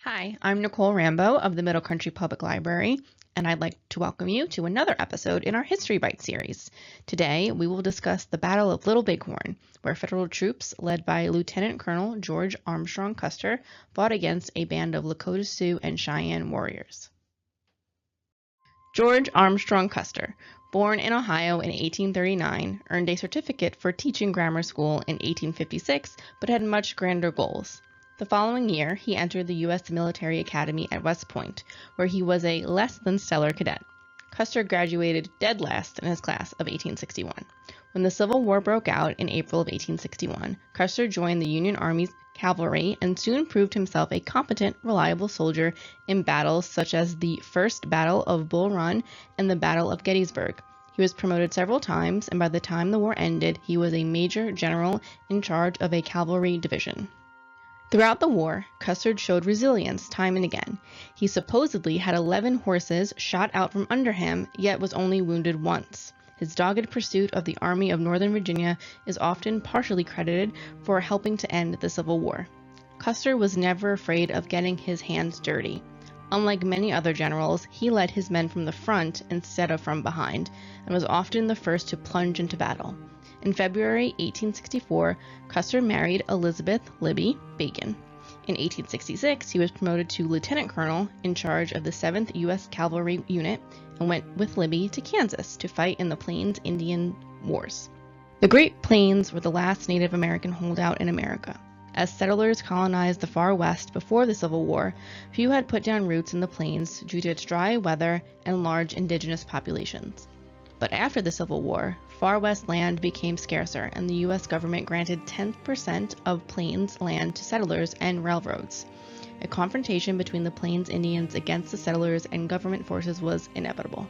Hi, I'm Nicole Rambo of the Middle Country Public Library, and I'd like to welcome you to another episode in our History Bite series. Today, we will discuss the Battle of Little Bighorn, where federal troops, led by Lieutenant Colonel George Armstrong Custer, fought against a band of Lakota Sioux and Cheyenne warriors. George Armstrong Custer, born in Ohio in 1839, earned a certificate for teaching grammar school in 1856, but had much grander goals. The following year, he entered the U.S. Military Academy at West Point, where he was a less than stellar cadet. Custer graduated dead last in his class of 1861. When the Civil War broke out in April of 1861, Custer joined the Union Army's cavalry and soon proved himself a competent, reliable soldier in battles such as the First Battle of Bull Run and the Battle of Gettysburg. He was promoted several times, and by the time the war ended, he was a major general in charge of a cavalry division. Throughout the war, Custer showed resilience time and again. He supposedly had 11 horses shot out from under him, yet was only wounded once. His dogged pursuit of the Army of Northern Virginia is often partially credited for helping to end the Civil War. Custer was never afraid of getting his hands dirty. Unlike many other generals, he led his men from the front instead of from behind, and was often the first to plunge into battle. In February 1864, Custer married Elizabeth Libby Bacon. In 1866, he was promoted to lieutenant colonel in charge of the 7th U.S. Cavalry Unit and went with Libby to Kansas to fight in the Plains Indian Wars. The Great Plains were the last Native American holdout in America. As settlers colonized the far west before the Civil War, few had put down roots in the plains due to its dry weather and large indigenous populations. But after the Civil War, far west land became scarcer, and the U.S. government granted 10% of plains land to settlers and railroads. A confrontation between the Plains Indians against the settlers and government forces was inevitable.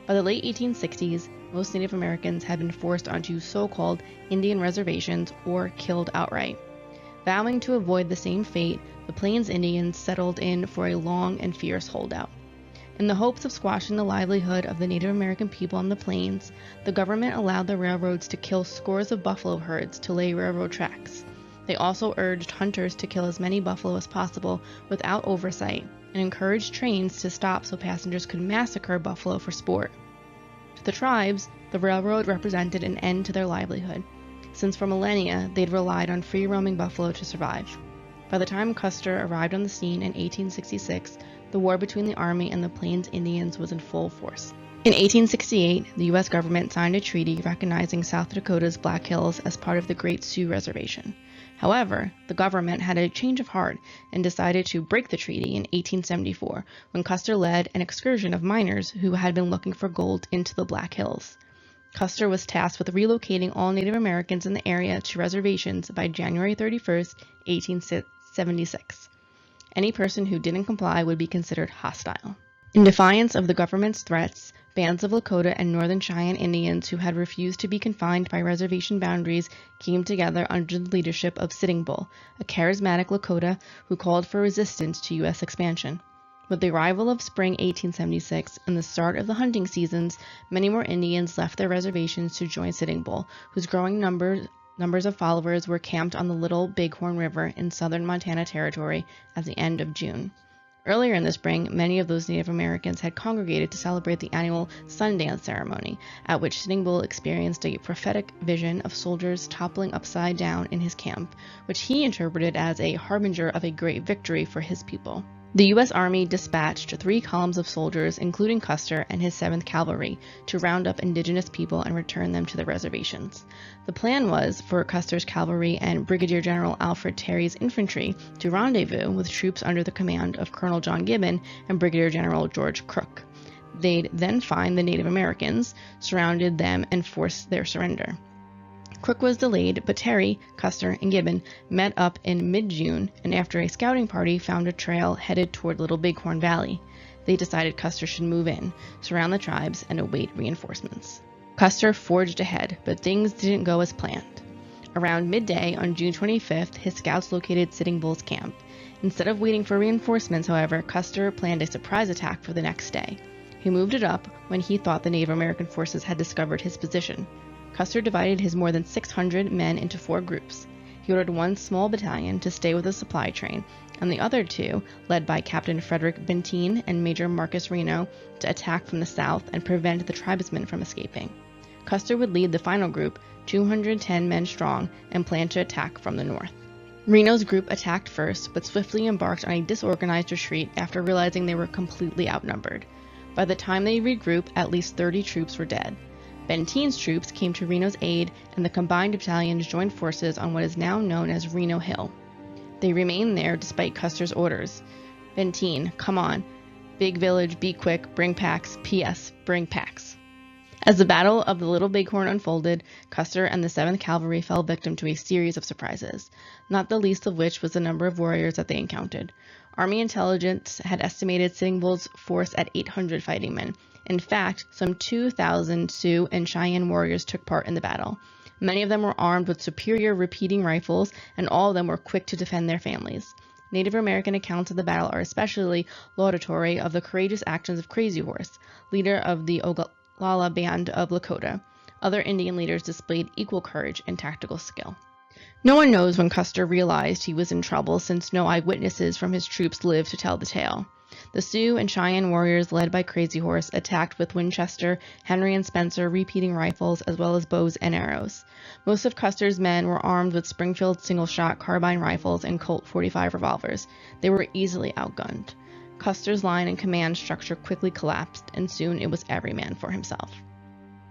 By the late 1860s, most Native Americans had been forced onto so-called Indian reservations or killed outright. Vowing to avoid the same fate, the Plains Indians settled in for a long and fierce holdout. In the hopes of squashing the livelihood of the Native American people on the plains, the government allowed the railroads to kill scores of buffalo herds to lay railroad tracks. They also urged hunters to kill as many buffalo as possible without oversight, and encouraged trains to stop so passengers could massacre buffalo for sport. To the tribes, the railroad represented an end to their livelihood, since for millennia they'd relied on free-roaming buffalo to survive. By the time Custer arrived on the scene in 1866, the war between the Army and the Plains Indians was in full force. In 1868, the U.S. government signed a treaty recognizing South Dakota's Black Hills as part of the Great Sioux Reservation. However, the government had a change of heart and decided to break the treaty in 1874, when Custer led an excursion of miners who had been looking for gold into the Black Hills. Custer was tasked with relocating all Native Americans in the area to reservations by January 31, 1876. Any person who didn't comply would be considered hostile. In defiance of the government's threats, bands of Lakota and Northern Cheyenne Indians who had refused to be confined by reservation boundaries came together under the leadership of Sitting Bull, a charismatic Lakota who called for resistance to U.S. expansion. With the arrival of spring 1876 and the start of the hunting seasons, many more Indians left their reservations to join Sitting Bull, whose growing numbers of followers were camped on the Little Bighorn River in southern Montana Territory at the end of June. Earlier in the spring, many of those Native Americans had congregated to celebrate the annual Sundance ceremony, at which Sitting Bull experienced a prophetic vision of soldiers toppling upside down in his camp, which he interpreted as a harbinger of a great victory for his people. The U.S. Army dispatched 3 columns of soldiers, including Custer and his 7th Cavalry, to round up indigenous people and return them to the reservations. The plan was for Custer's cavalry and Brigadier General Alfred Terry's infantry to rendezvous with troops under the command of Colonel John Gibbon and Brigadier General George Crook. They'd then find the Native Americans, surrounded them, and force their surrender. Crook was delayed, but Terry, Custer, and Gibbon met up in mid-June, and after a scouting party found a trail headed toward Little Bighorn Valley. They decided Custer should move in, surround the tribes, and await reinforcements. Custer forged ahead, but things didn't go as planned. Around midday on June 25th, his scouts located Sitting Bull's camp. Instead of waiting for reinforcements, however, Custer planned a surprise attack for the next day. He moved it up when he thought the Native American forces had discovered his position. Custer divided his more than 600 men into 4 groups. He ordered one small battalion to stay with the supply train and the other two, led by Captain Frederick Benteen and Major Marcus Reno, to attack from the south and prevent the tribesmen from escaping. Custer would lead the final group, 210 men strong, and planned to attack from the north. Reno's group attacked first, but swiftly embarked on a disorganized retreat after realizing they were completely outnumbered. By the time they regrouped, at least 30 troops were dead. Benteen's troops came to Reno's aid, and the combined battalions joined forces on what is now known as Reno Hill. They remained there despite Custer's orders. Benteen, come on. Big village, be quick, bring packs. P.S. Bring packs. As the Battle of the Little Bighorn unfolded, Custer and the 7th Cavalry fell victim to a series of surprises, not the least of which was the number of warriors that they encountered. Army intelligence had estimated Sitting Bull's force at 800 fighting men. In fact, some 2,000 Sioux and Cheyenne warriors took part in the battle. Many of them were armed with superior repeating rifles, and all of them were quick to defend their families. Native American accounts of the battle are especially laudatory of the courageous actions of Crazy Horse, leader of the Oglala band of Lakota. Other Indian leaders displayed equal courage and tactical skill. No one knows when Custer realized he was in trouble, since no eyewitnesses from his troops lived to tell the tale. The Sioux and Cheyenne warriors, led by Crazy Horse, attacked with Winchester, Henry and Spencer repeating rifles, as well as bows and arrows. Most of Custer's men were armed with Springfield single-shot carbine rifles and Colt .45 revolvers. They were easily outgunned. Custer's line and command structure quickly collapsed, and soon it was every man for himself.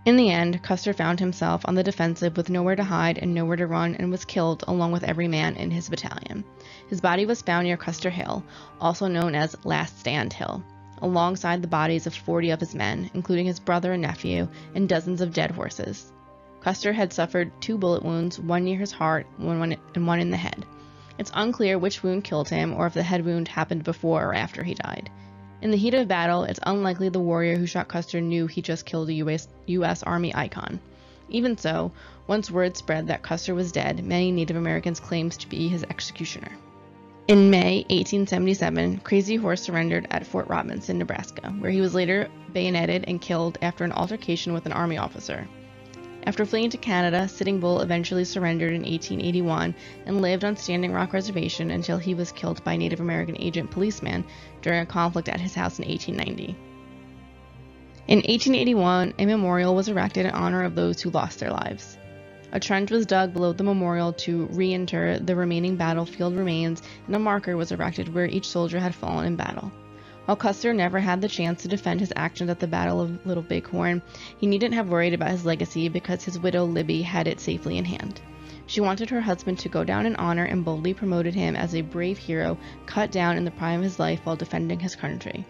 In the end, Custer found himself on the defensive with nowhere to hide and nowhere to run, and was killed along with every man in his battalion. His body was found near Custer Hill, also known as Last Stand Hill, alongside the bodies of 40 of his men, including his brother and nephew, and dozens of dead horses. Custer had suffered 2 bullet wounds, one near his heart and one in the head. It's unclear which wound killed him, or if the head wound happened before or after he died. In the heat of battle, it's unlikely the warrior who shot Custer knew he just killed a U.S. Army icon. Even so, once word spread that Custer was dead, many Native Americans claimed to be his executioner. In May 1877, Crazy Horse surrendered at Fort Robinson, Nebraska, where he was later bayoneted and killed after an altercation with an Army officer. After fleeing to Canada, Sitting Bull eventually surrendered in 1881 and lived on Standing Rock Reservation until he was killed by Native American agent policeman during a conflict at his house in 1890. In 1881, a memorial was erected in honor of those who lost their lives. A trench was dug below the memorial to reinter the remaining battlefield remains, and a marker was erected where each soldier had fallen in battle. While Custer never had the chance to defend his actions at the Battle of Little Bighorn, he needn't have worried about his legacy because his widow Libby had it safely in hand. She wanted her husband to go down in honor and boldly promoted him as a brave hero cut down in the prime of his life while defending his country.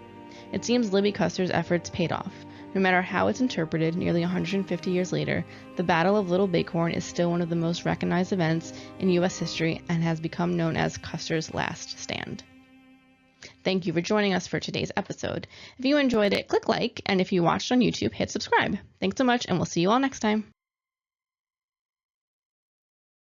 It seems Libby Custer's efforts paid off. No matter how it's interpreted, nearly 150 years later, the Battle of Little Bighorn is still one of the most recognized events in U.S. history and has become known as Custer's Last Stand. Thank you for joining us for today's episode. If you enjoyed it, click like, and if you watched on YouTube, hit subscribe. Thanks so much, and we'll see you all next time.